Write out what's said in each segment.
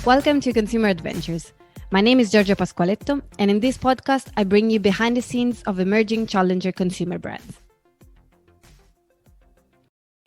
Welcome to Consumer Adventures. My name is Giorgia Pasqualetto, and in this podcast, I bring you behind the scenes of emerging challenger consumer brands.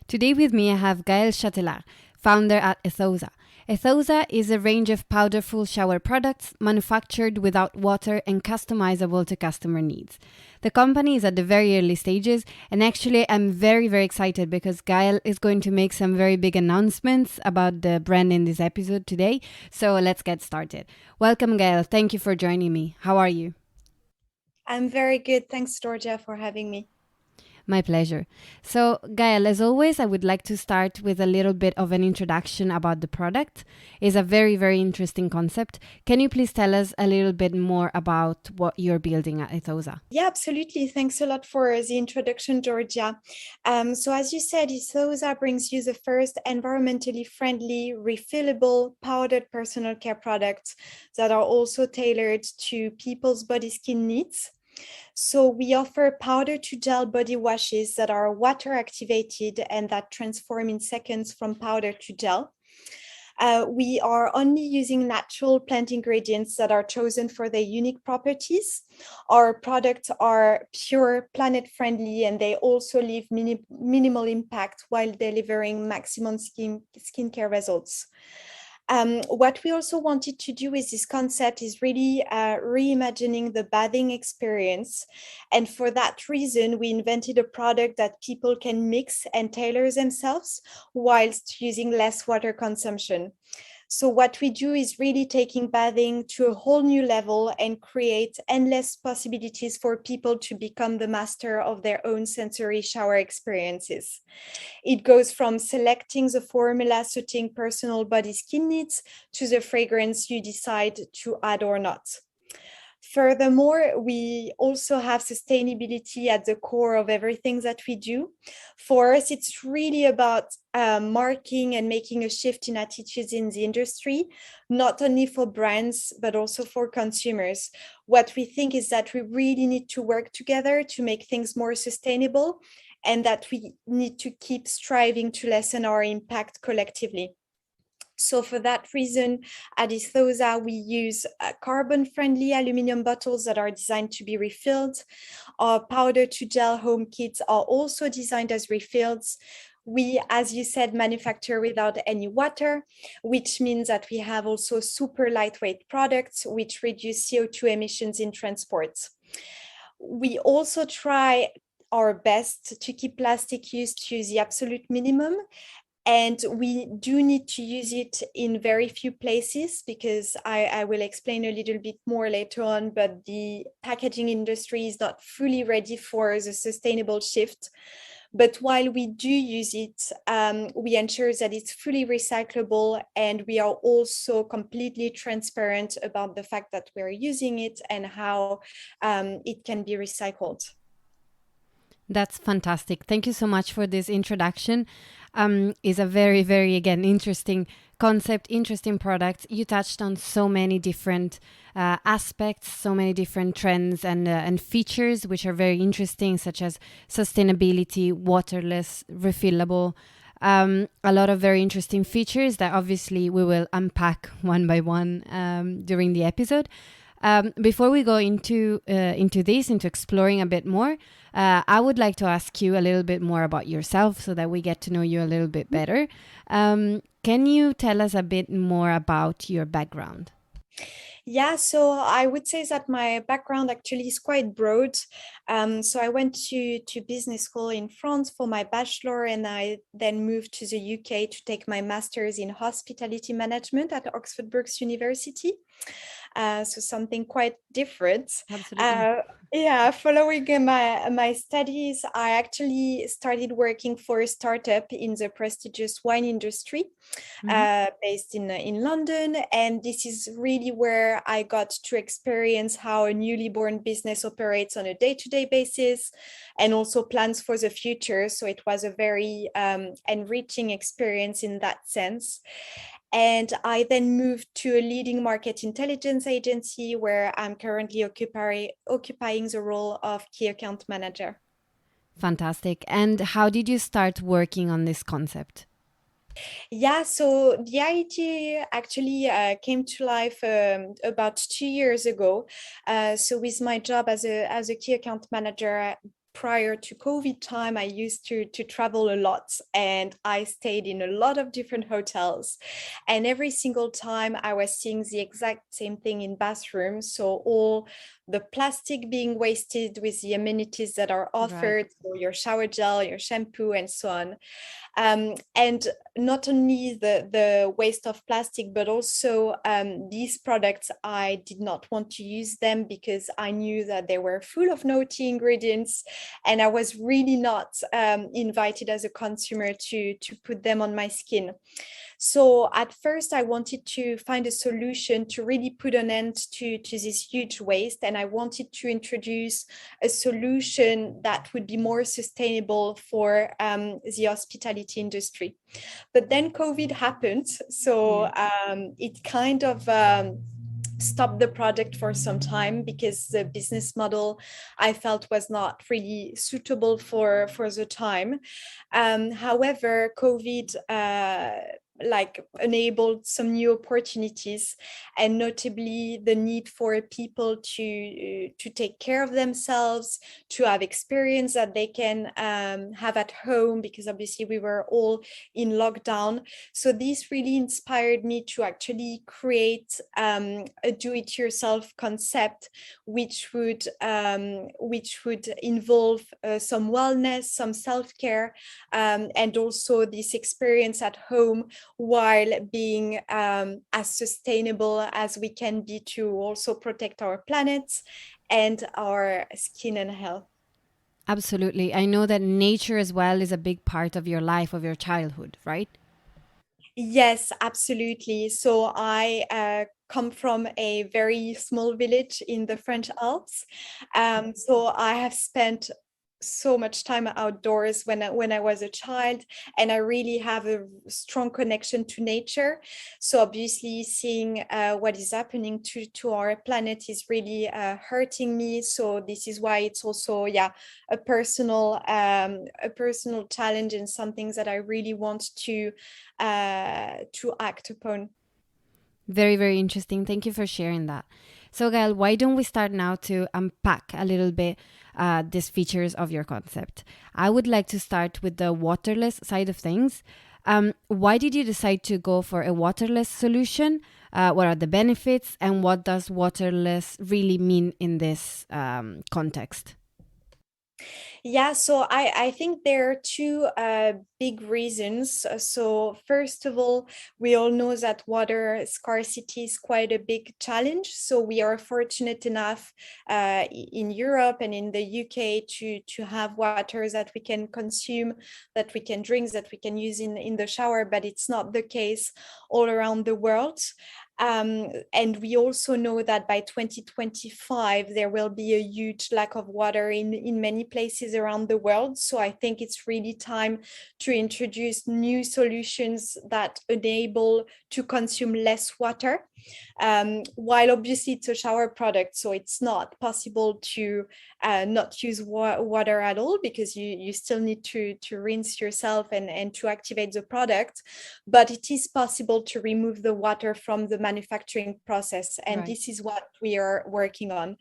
Today with me, I have Gaëlle Chatelard, founder at Ethosa. Ethosa is a range of powderful shower products manufactured without water and customizable to customer needs. The company is at the very early stages, and actually I'm very, very excited because Gaëlle is going to make some very big announcements about the brand in this episode today. So let's get started. Welcome, Gaëlle. Thank you for joining me. How are you? I'm very good. Thanks, Georgia, for having me. My pleasure. So, Gaëlle, as always, I would like to start with a little bit of an introduction about the product. It's a very, very interesting concept. Can you please tell us a little bit more about what you're building at Ethosa? Yeah, absolutely. Thanks a lot for the introduction, Georgia. So as you said, Ethosa brings you the first environmentally friendly, refillable, powdered personal care products that are also tailored to people's body skin needs. So we offer powder to gel body washes that are water activated and that transform in seconds from powder to gel. We are only using natural plant ingredients that are chosen for their unique properties. Our products are pure, planet-friendly, and they also leave minimal impact while delivering maximum skincare results. What we also wanted to do with this concept is really reimagining the bathing experience. And for that reason, we invented a product that people can mix and tailor themselves whilst using less water consumption. So what we do is really taking bathing to a whole new level and create endless possibilities for people to become the master of their own sensory shower experiences. It goes from selecting the formula suiting personal body skin needs to the fragrance you decide to add or not. Furthermore, we also have sustainability at the core of everything that we do. For us, it's really about marking and making a shift in attitudes in the industry, not only for brands, but also for consumers. What we think is that we really need to work together to make things more sustainable, and that we need to keep striving to lessen our impact collectively. So for that reason, at Ethosa, we use carbon-friendly aluminum bottles that are designed to be refilled. Our powder to gel home kits are also designed as refills. We, as you said, manufacture without any water, which means that we have also super lightweight products which reduce CO2 emissions in transport. We also try our best to keep plastic use to the absolute minimum. And we do need to use it in very few places because I will explain a little bit more later on, but the packaging industry is not fully ready for the sustainable shift. But while we do use it, we ensure that it's fully recyclable, and we are also completely transparent about the fact that we're using it and how it can be recycled. That's fantastic. Thank you so much for this introduction. Is a very, very, again, interesting concept, interesting product. You touched on so many different aspects, so many different trends and features, which are very interesting, such as sustainability, waterless, refillable. A lot of very interesting features that obviously we will unpack one by one during the episode. Before we go into exploring a bit more, I would like to ask you a little bit more about yourself so that we get to know you a little bit better. Can you tell us a bit more about your background? Yeah, so I would say that my background actually is quite broad. So I went to business school in France for my bachelor, and I then moved to the UK to take my master's in hospitality management at Oxford Brookes University. So something quite different. Absolutely. Yeah, following my studies, I actually started working for a startup in the prestigious wine industry, based in London. And this is really where I got to experience how a newly born business operates on a day-to-day basis and also plans for the future. So it was a very enriching experience in that sense. And I then moved to a leading market intelligence agency where I'm currently occupying the role of key account manager. Fantastic. And how did you start working on this concept? Yeah, so the idea actually came to life about 2 years ago. So with my job as a key account manager prior to COVID time, I used to travel a lot, and I stayed in a lot of different hotels. And every single time I was seeing the exact same thing in bathrooms. So all the plastic being wasted with the amenities that are Right. offered, so your shower gel, your shampoo, and so on. And not only the waste of plastic, but also these products, I did not want to use them because I knew that they were full of naughty ingredients, and I was really not invited as a consumer to put them on my skin. So at first, I wanted to find a solution to really put an end to this huge waste. And I wanted to introduce a solution that would be more sustainable for the hospitality industry. But then COVID happened. So Yeah. it kind of stopped the project for some time because the business model I felt was not really suitable for the time. However, COVID like enabled some new opportunities, and notably the need for people to take care of themselves, to have experience that they can have at home, because obviously we were all in lockdown. So this really inspired me to actually create a do-it-yourself concept, which would involve some wellness, some self-care, and also this experience at home, while being as sustainable as we can be, to also protect our planet and our skin and health. Absolutely. I know that nature as well is a big part of your life, of your childhood, right? Yes, absolutely. So I come from a very small village in the French Alps. So I have spent so much time outdoors when I was a child, and I really have a strong connection to nature. So obviously, seeing what is happening to our planet is really hurting me. So this is why it's also, yeah, a personal challenge, and something that I really want to act upon. Very, very interesting. Thank you for sharing that. So, Gael, why don't we start now to unpack a little bit these features of your concept? I would like to start with the waterless side of things. Why did you decide to go for a waterless solution? What are the benefits, and what does waterless really mean in this context? Yeah, so I think there are two big reasons. So first of all, we all know that water scarcity is quite a big challenge. So we are fortunate enough in Europe and in the UK to have water that we can consume, that we can drink, that we can use in the shower, but it's not the case all around the world. And we also know that by 2025, there will be a huge lack of water in many places around the world. So I think it's really time to introduce new solutions that enable to consume less water. While obviously it's a shower product, so it's not possible to not use water at all, because you still need to rinse yourself and to activate the product. But it is possible to remove the water from the manufacturing process, and Right. this is what we are working on.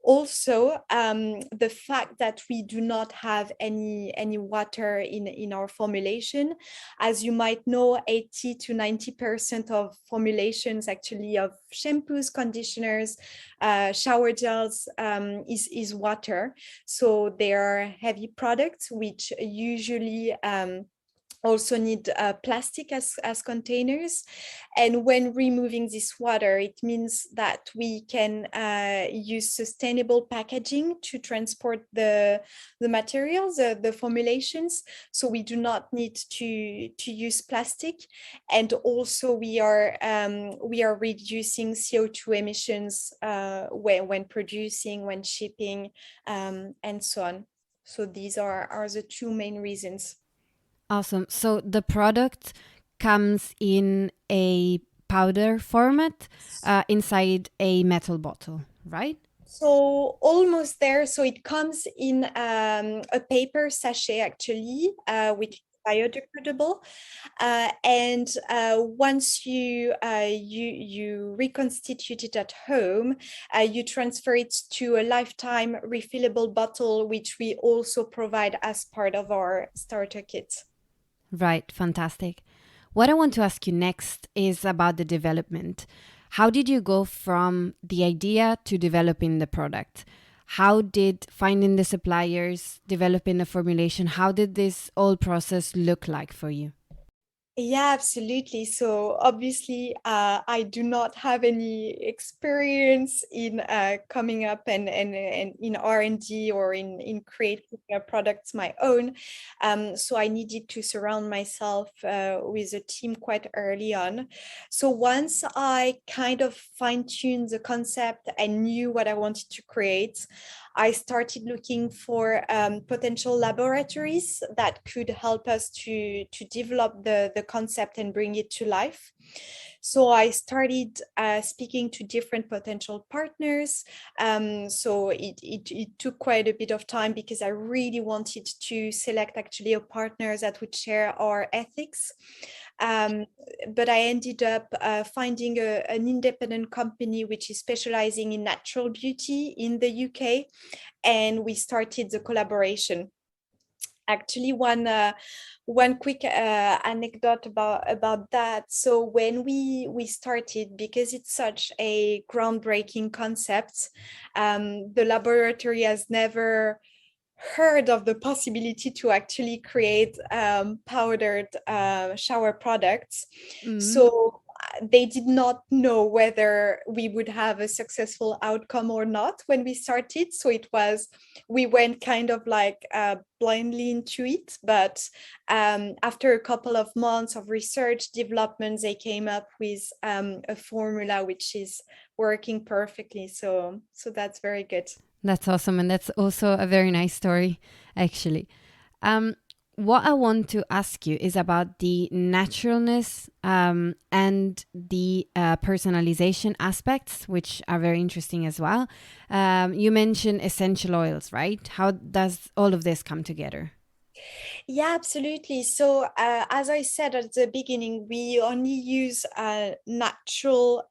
Also, the fact that we do not have any water in our formulation. As you might know, 80 to 90% of formulations, actually, of shampoos, conditioners, shower gels, is water. So they are heavy products, which usually also need plastic as containers. And when removing this water, it means that we can use sustainable packaging to transport the materials, the formulations. So we do not need to use plastic. And also we are reducing CO2 emissions when producing, when shipping, and so on. So these are the two main reasons. Awesome. So the product comes in a powder format inside a metal bottle, right? So almost there. So it comes in a paper sachet, actually, which is biodegradable. And once you reconstitute it at home, you transfer it to a lifetime refillable bottle, which we also provide as part of our starter kit. Right, fantastic. What I want to ask you next is about the development. How did you go from the idea to developing the product? How did finding the suppliers, developing the formulation, how did this whole process look like for you? Yeah, absolutely. So obviously, I do not have any experience in coming up and in R&D or in creating products my own. So I needed to surround myself with a team quite early on. So once I kind of fine-tuned the concept and knew what I wanted to create, I started looking for potential laboratories that could help us to develop the concept and bring it to life. So I started speaking to different potential partners. So it took quite a bit of time because I really wanted to select actually a partner that would share our ethics. Um, but I ended up finding an independent company which is specializing in natural beauty in the UK, and we started the collaboration. Actually, one quick anecdote about that. So when we started, because it's such a groundbreaking concept, the laboratory has never heard of the possibility to actually create powdered shower products. Mm. So they did not know whether we would have a successful outcome or not when we started. So we went kind of like blindly into it. But after a couple of months of research development, they came up with a formula which is working perfectly. So that's very good. That's awesome. And that's also a very nice story, actually. Um, what I want to ask you is about the naturalness and the personalization aspects, which are very interesting as well. You mentioned essential oils, right? How does all of this come together? Yeah, absolutely. So, as I said at the beginning, we only use natural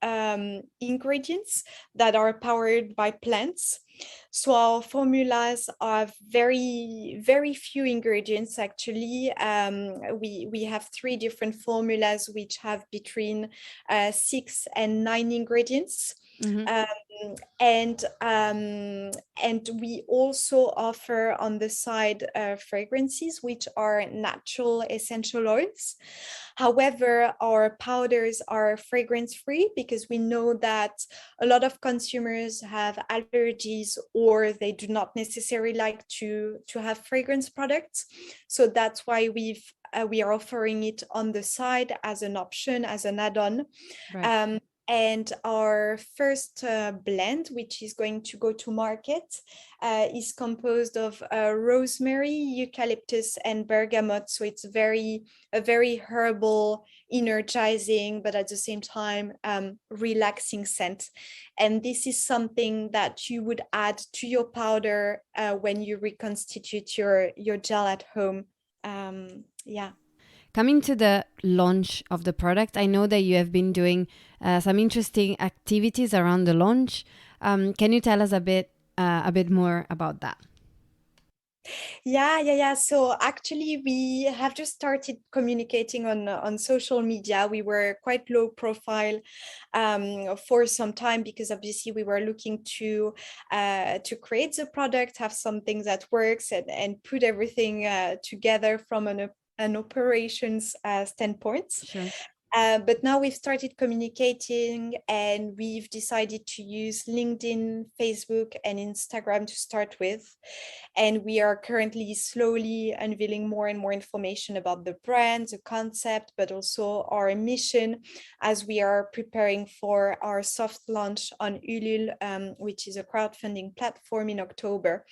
ingredients that are powered by plants. So our formulas are very few ingredients actually. We have three different formulas which have between 6 and 9 ingredients. Mm-hmm. Um, and we also offer on the side fragrances which are natural essential oils. However, our powders are fragrance free because we know that a lot of consumers have allergies or they do not necessarily like to have fragrance products. So that's why we are offering it on the side as an option, as an add-on. Right. Um, and our first blend, which is going to go to market, is composed of rosemary, eucalyptus, and bergamot. So it's a very herbal, energizing, but at the same time, relaxing scent. And this is something that you would add to your powder when you reconstitute your gel at home. Yeah. Coming to the launch of the product, I know that you have been doing some interesting activities around the launch. Can you tell us a bit more about that? Yeah. So actually, we have just started communicating on social media. We were quite low profile for some time because obviously we were looking to create the product, have something that works, and put everything together from an operations standpoint. Sure. But now we've started communicating and we've decided to use LinkedIn, Facebook, and Instagram to start with. And we are currently slowly unveiling more and more information about the brand, the concept, but also our mission as we are preparing for our soft launch on Ulule, which is a crowdfunding platform in October.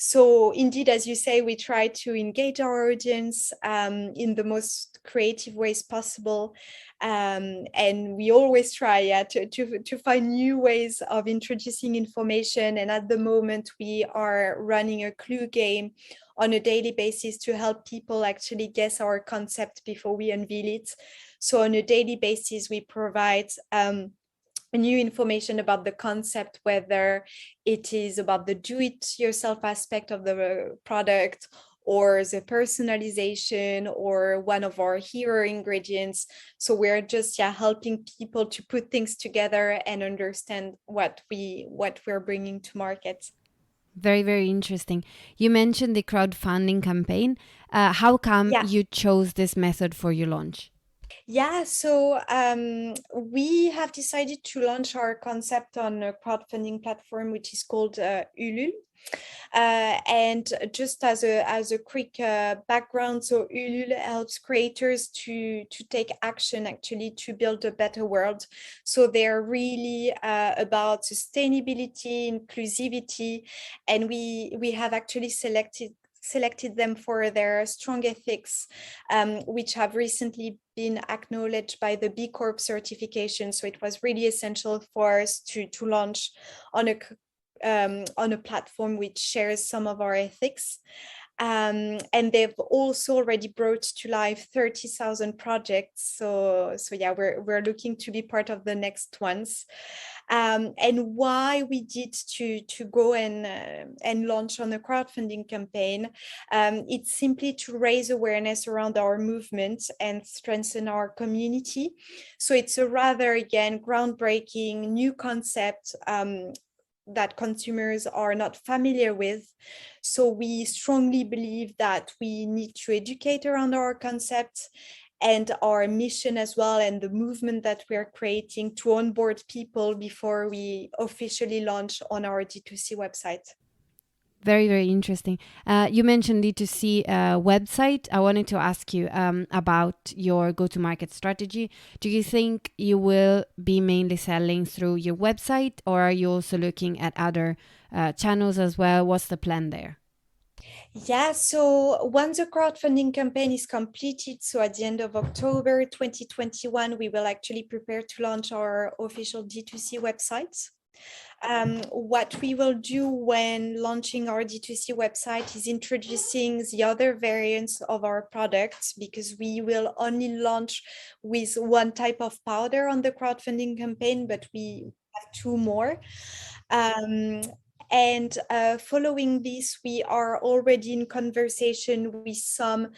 So indeed, as you say, we try to engage our audience in the most creative ways possible. And we always try to find new ways of introducing information. And at the moment, we are running a clue game on a daily basis to help people actually guess our concept before we unveil it. So on a daily basis, we provide new information about the concept, whether it is about the do-it-yourself aspect of the product or the personalization or one of our hero ingredients. So we're just helping people to put things together and understand what we're bringing to market. Very, very interesting. You mentioned the crowdfunding campaign. How come you chose this method for your launch? Yeah, so we have decided to launch our concept on a crowdfunding platform, which is called Ulule. And just as a quick background, so Ulule helps creators to take action actually to build a better world. So they're really about sustainability, inclusivity, and we have actually selected them for their strong ethics, which have recently been acknowledged by the B Corp certification. So it was really essential for us to launch on a platform which shares some of our ethics. And they've also already brought to life 30,000 projects. So yeah, we're looking to be part of the next ones. And why we did to go and launch on a crowdfunding campaign, it's simply to raise awareness around our movement and strengthen our community. So it's a rather, again, groundbreaking new concept that consumers are not familiar with. So we strongly believe that we need to educate around our concept and our mission as well, and the movement that we are creating to onboard people before we officially launch on our D2C website. Very, very interesting. You mentioned D2C website. I wanted to ask you about your go-to-market strategy. Do you think you will be mainly selling through your website, or are you also looking at other channels as well? What's the plan there? Yeah, so once the crowdfunding campaign is completed, so at the end of October 2021, we will actually prepare to launch our official D2C website. What we will do when launching our D2C website is introducing the other variants of our products, because we will only launch with one type of powder on the crowdfunding campaign, but we have two more. And following this, we are already in conversation with some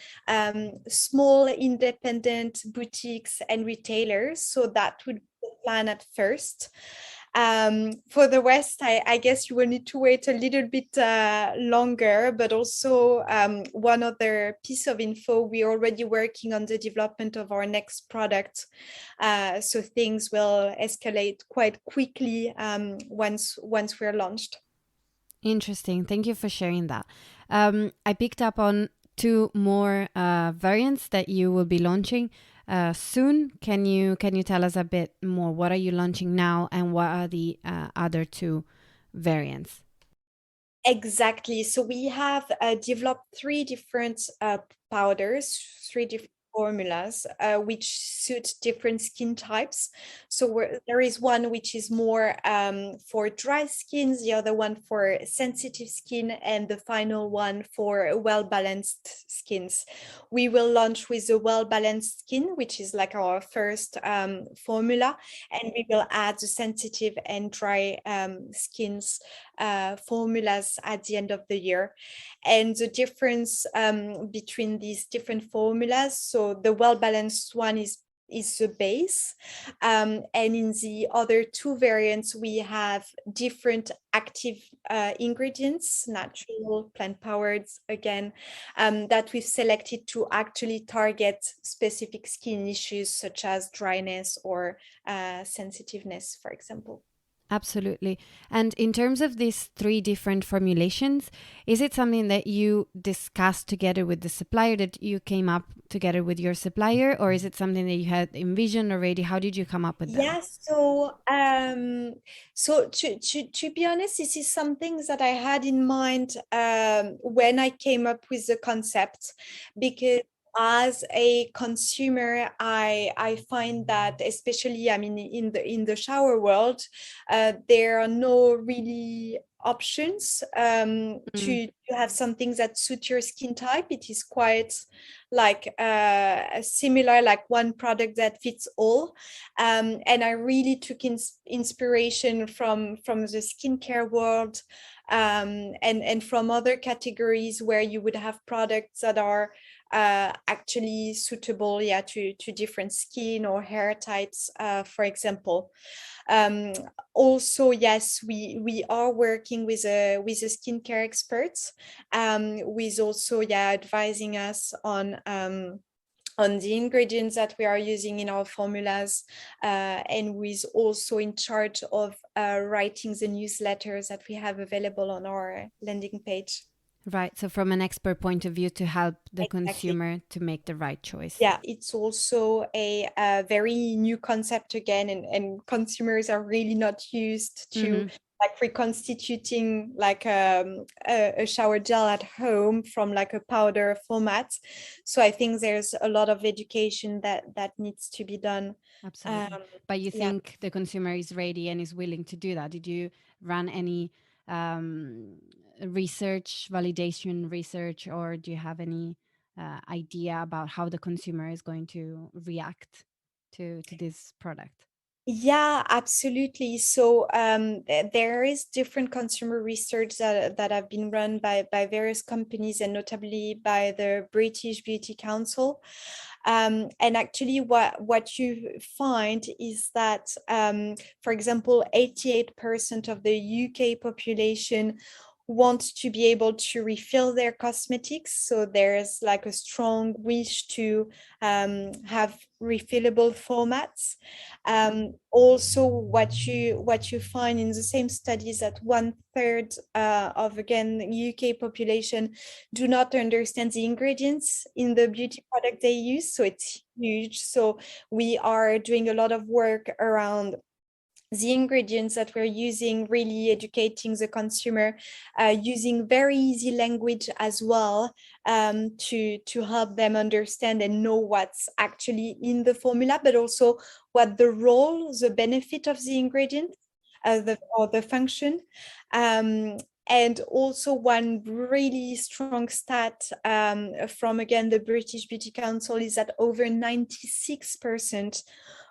small independent boutiques and retailers. So that would be the plan at first. For the rest, I guess you will need to wait a little bit longer, but also one other piece of info, we're already working on the development of our next product. So things will escalate quite quickly once we're launched. Interesting. Thank you for sharing that. I picked up on two more variants that you will be launching soon. Can you tell us a bit more? What are you launching now, and what are the other two variants? Exactly. So we have developed three different powders, three different formulas, which suit different skin types. So there is one which is more for dry skins, the other one for sensitive skin, and the final one for well-balanced skins. We will launch with a well-balanced skin, which is like our first formula, and we will add the sensitive and dry skins formulas at the end of the year. And the difference between these different formulas, so the well-balanced one is the base, and in the other two variants we have different active ingredients, natural, plant powered, again, that we've selected to actually target specific skin issues such as dryness or sensitiveness, for example. Absolutely. And in terms of these three different formulations, is it something that you discussed together with the supplier, that you came up together with your supplier, or is it something that you had envisioned already? How did you come up with them? Yes, so to be honest, this is something that I had in mind when I came up with the concept, because as a consumer, I find that, especially, I mean, in the shower world, there are no really options to have something that suits your skin type. It is quite like similar, like one product that fits all. And I really took inspiration from the skincare world, and from other categories where you would have products that are actually suitable, yeah, to different skin or hair types, for example. Um, Also, yes, we are working with a skincare experts, with also, yeah, advising us on the ingredients that we are using in our formulas, and who is also in charge of writing the newsletters that we have available on our landing page. Right. So, from an expert point of view, to help the Exactly. consumer to make the right choice. Yeah, it's also a very new concept again, and consumers are really not used to Mm-hmm. like reconstituting like a shower gel at home from like a powder format. So I think there's a lot of education that needs to be done. Absolutely. Um, But you yeah. think the consumer is ready and is willing to do that? Did you run any research, validation research, or do you have any idea about how the consumer is going to react to this product? Yeah, absolutely. So there is different consumer research that have been run by various companies, and notably by the British Beauty Council. And actually, what you find is that, for example, 88% of the UK population want to be able to refill their cosmetics. So there's like a strong wish to have refillable formats. Also, what you find in the same studies, that 1/3 of, again, UK population do not understand the ingredients in the beauty product they use. So it's huge. So we are doing a lot of work around the ingredients that we're using, really educating the consumer, using very easy language as well, to help them understand and know what's actually in the formula, but also what the role, the benefit of the ingredient, or the function. Um, and also, one really strong stat, from, again, the British Beauty Council, is that over 96%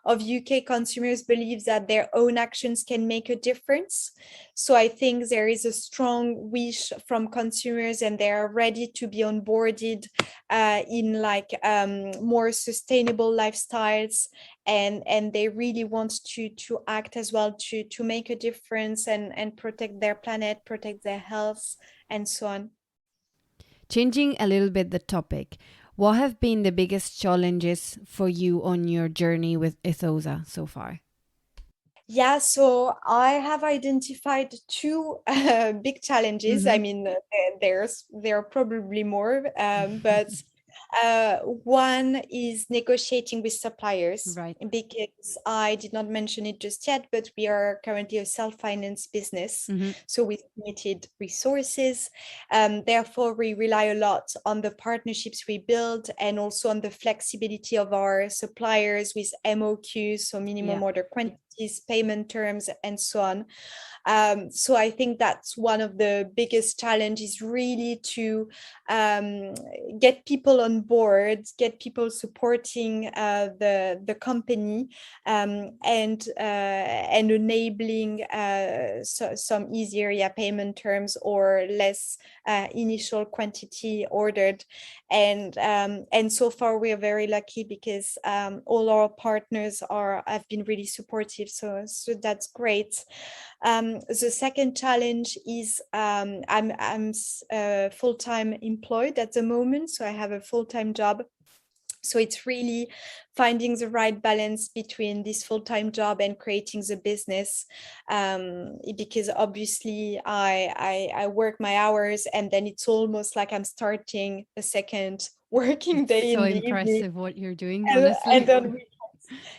of UK consumers believe that their own actions can make a difference. So I think there is a strong wish from consumers, and they are ready to be onboarded in like more sustainable lifestyles, and they really want to act as well, to make a difference, and protect their planet, protect their health, and so on. Changing a little bit the topic, what have been the biggest challenges for you on your journey with Ethosa so far? Yeah, so I have identified two big challenges. I Mm-hmm. mean, there are probably more, but one is negotiating with suppliers, Right. because I did not mention it just yet, but we are currently a self-finance business, Mm-hmm. so with limited resources. Therefore, we rely a lot on the partnerships we build, and also on the flexibility of our suppliers with MOQs, so Yeah. minimum order quantities, payment terms, and so on. So I think that's one of the biggest challenges, really, to um, get people on board, get people supporting the company, and enabling some easier, yeah, payment terms, or less initial quantity ordered. And so far we are very lucky, because all our partners have been really supportive. So that's great. The second challenge is, I'm full-time employed at the moment, so I have a full-time job. So it's really finding the right balance between this full-time job and creating the business, because obviously I work my hours, and then it's almost like I'm starting a second working It's day so in the evening, impressive what you're doing, and honestly. then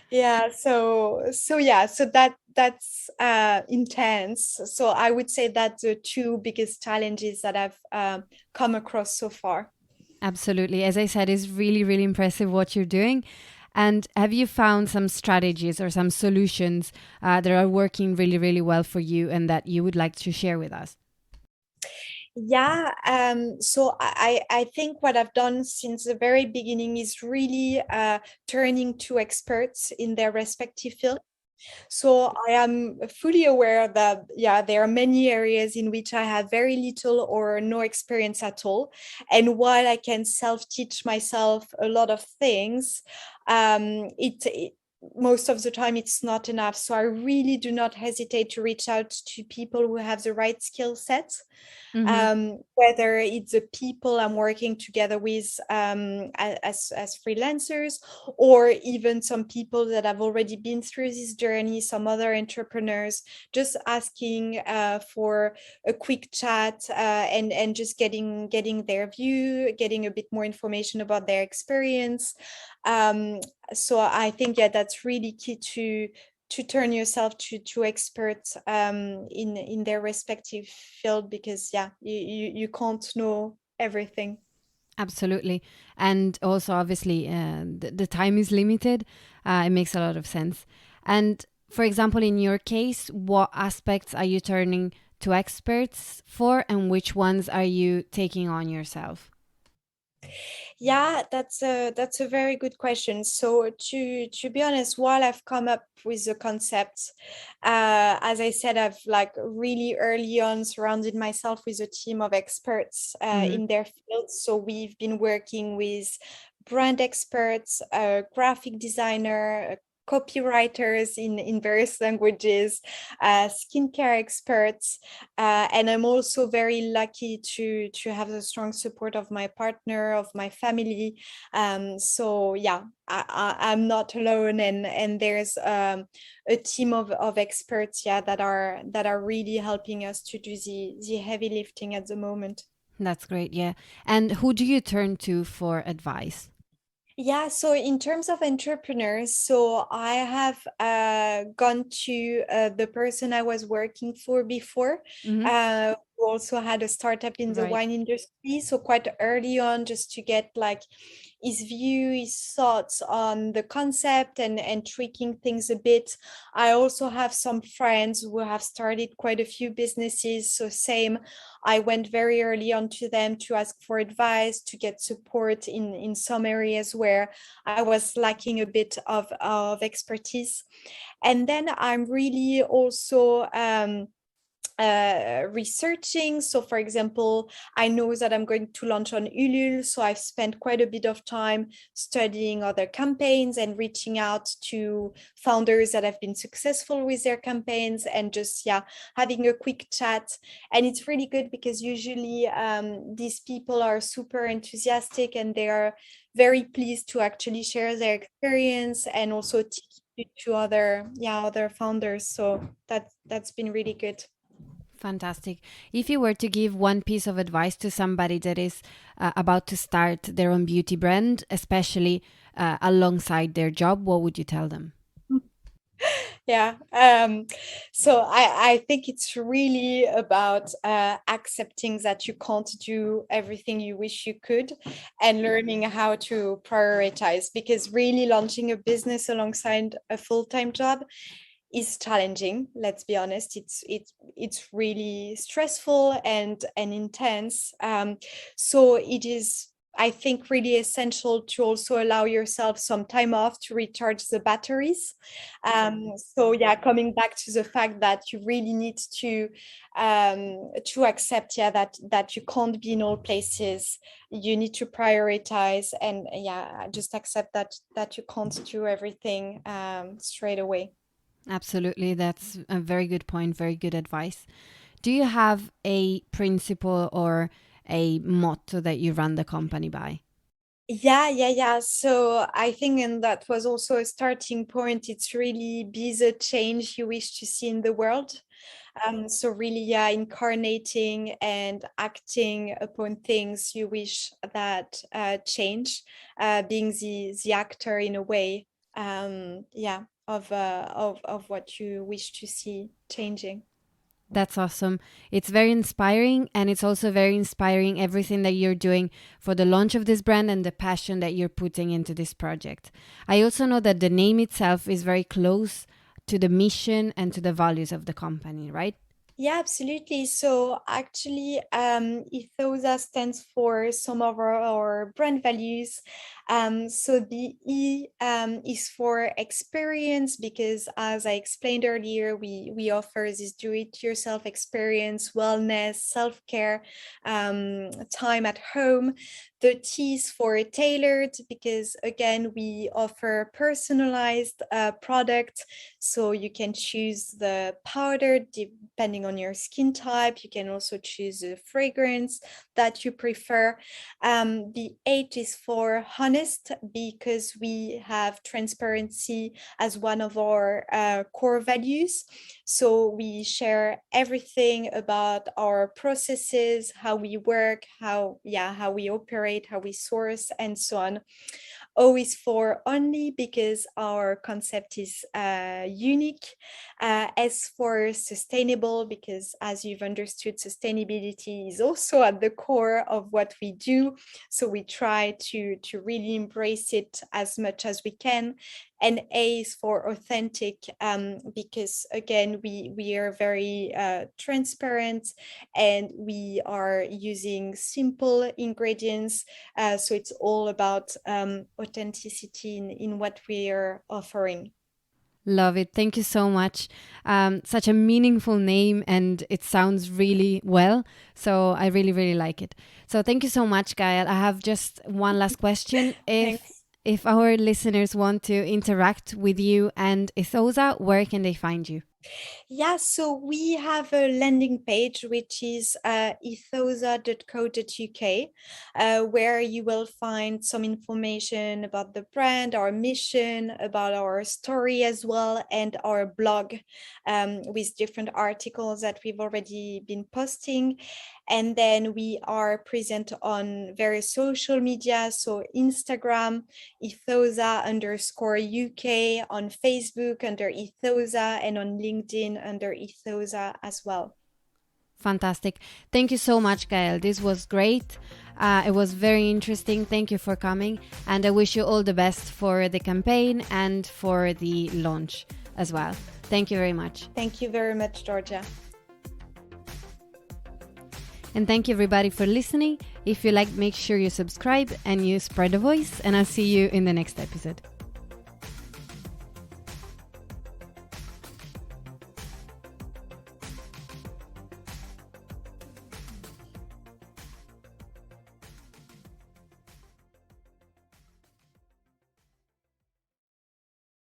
yeah, so yeah, so that's intense. So I would say that the two biggest challenges that I've come across so far. Absolutely. As I said, it's really, really impressive what you're doing. And have you found some strategies or some solutions that are working really, really well for you and that you would like to share with us? Yeah, so I think what I've done since the very beginning is really turning to experts in their respective field. So I am fully aware that, yeah, there are many areas in which I have very little or no experience at all. And while I can self-teach myself a lot of things, most of the time it's not enough. So I really do not hesitate to reach out to people who have the right skill set, Mm-hmm. whether it's the people I'm working together with as freelancers, or even some people that have already been through this journey, some other entrepreneurs, just asking for a quick chat and just getting their view, getting a bit more information about their experience. Um, so I think, yeah, that's really key to turn yourself to experts in their respective field, because yeah, you can't know everything. Absolutely. And also, obviously, the time is limited. It makes a lot of sense. And for example, in your case, what aspects are you turning to experts for, and which ones are you taking on yourself? Yeah, that's a very good question. So to be honest, while I've come up with the concept, as I said, I've like really early on surrounded myself with a team of experts Mm-hmm. in their fields. So we've been working with brand experts, a graphic designer, copywriters in various languages, skincare experts, and I'm also very lucky to have the strong support of my partner, of my family. So yeah, I'm not alone, and there's a team of experts, yeah, that are really helping us to do the heavy lifting at the moment. That's great. Yeah. And who do you turn to for advice? Yeah, so in terms of entrepreneurs, so I have gone to the person I was working for before, Mm-hmm. who also had a startup in the Right. wine industry. So quite early on, just to get like his view, his thoughts on the concept and tweaking things a bit. I also have some friends who have started quite a few businesses. So same, I went very early on to them to ask for advice, to get support in some areas where I was lacking a bit of expertise. And then I'm really also researching. So, for example, I know that I'm going to launch on Ulule. So, I've spent quite a bit of time studying other campaigns and reaching out to founders that have been successful with their campaigns and just, yeah, having a quick chat. And it's really good because usually these people are super enthusiastic and they are very pleased to actually share their experience and also teach it to other founders. So that's been really good. Fantastic. If you were to give one piece of advice to somebody that is about to start their own beauty brand, especially alongside their job, what would you tell them? Yeah. So I think it's really about accepting that you can't do everything you wish you could, and learning how to prioritize, because really launching a business alongside a full-time job is challenging. Let's be honest. It's really stressful and intense. So it is, I think, really essential to also allow yourself some time off to recharge the batteries. So yeah, coming back to the fact that you really need to accept, yeah, that you can't be in all places. You need to prioritize, and yeah, just accept that you can't do everything straight away. Absolutely. That's a very good point. Very good advice. Do you have a principle or a motto that you run the company by? Yeah. So I think, and that was also a starting point, it's really be the change you wish to see in the world. So really, yeah, incarnating and acting upon things you wish that change, being the actor in a way, yeah, of what you wish to see changing. That's awesome. It's very inspiring, and it's also very inspiring everything that you're doing for the launch of this brand and the passion that you're putting into this project. I also know that the name itself is very close to the mission and to the values of the company, right? Yeah, absolutely. So actually, Ethosa stands for some of our brand values. So the E is for experience, because as I explained earlier, we offer this do-it-yourself experience, wellness, self-care, time at home. The T is for tailored, because again, we offer personalized product. So you can choose the powder depending on your skin type. You can also choose a fragrance that you prefer. The H is for honest, because we have transparency as one of our core values. So we share everything about our processes, how we work, how we operate, how we source, and so on. O is for only, because our concept is unique. S for sustainable, because as you've understood, sustainability is also at the core of what we do. So we try to really embrace it as much as we can. And A is for authentic, because again, we are very transparent, and we are using simple ingredients. So it's all about authenticity in what we are offering. Love it. Thank you so much. Such a meaningful name, and it sounds really well. So I really, really like it. So thank you so much, Gaelle. I have just one last question. If our listeners want to interact with you and Ethosa, where can they find you? Yeah, so we have a landing page, which is ethosa.co.uk, where you will find some information about the brand, our mission, about our story as well, and our blog with different articles that we've already been posting. And then we are present on various social media, so Instagram, Ethosa_UK, on Facebook under Ethosa, and on LinkedIn under Ethosa as well. Fantastic. Thank you so much, Gaelle. This was great. It was very interesting. Thank you for coming. And I wish you all the best for the campaign and for the launch as well. Thank you very much. Thank you very much, Georgia. And thank you, everybody, for listening. If you like, make sure you subscribe and you spread the voice. And I'll see you in the next episode.